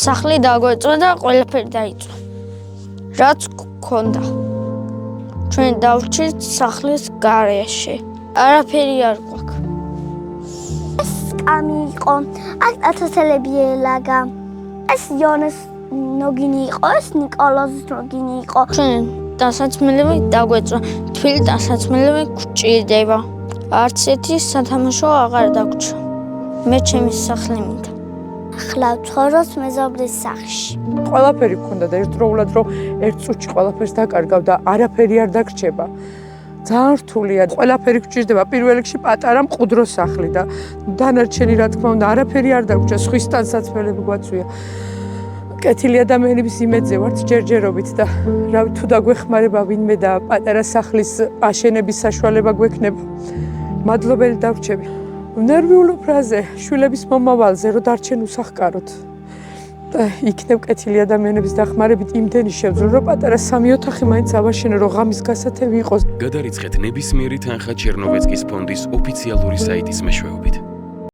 სახლი დაგვეწვა და ყველაფერი დაიწვა. რაც გქონდა. ჩვენ დავრჩით სახლის გარეშე. არაფერი არ გვაქვს. ეს კამი იყო, აქ ათასელები ელაგა. ეს იონეს ნოგინი იყო, ეს ნიკოლოზის ნოგინი იყო. ჩვენ დასაცმელები დაგვეწვა. თბილი დასაცმელები გვჭირდება. არც ერთი სათამაშო აღარ დაგვრჩა. მე ჩემი სახლი მინდა. ახლა ვცხოვრობ მეზობლის სახლში. ყველაფერი გქონდა და ერთდროულად რომ ერთ წუთში ყველაფერს დაკარგავ და არაფერი არ დაგრჩება. ძალიან რთულია. ყველაფერი გვჭირდება. პირველ რიგში პატარა მყუდრო სახლი და დანარჩენი რა თქმა უნდა არაფერი არ დაგვრჩა. სხვისთან საცმელები გვაწვია. კეთილი ადამიანების იმედზე ვართ ჯერჯერობით და რავი თუ დაგვეხმარება ვინმე და პატარა სახლის აშენების საშუალება გვექნება. მადლობელი დავრჩები. ნერვიულ ფრაზე შვილების მომავალზე რომ დარჩენ უსახკაროდ. და იქნებ კეთილი ადამიანების დახმარებით იმდენი შევძლო რომ პატარა სამი ოთახი მაინც ავაშენო რომ ღამის გასათევი იყოს. გადარიცხეთ ნებისმიერი თანხა ჩერნოვეცკის ფონდის ოფიციალური საიტის მეშვეობით.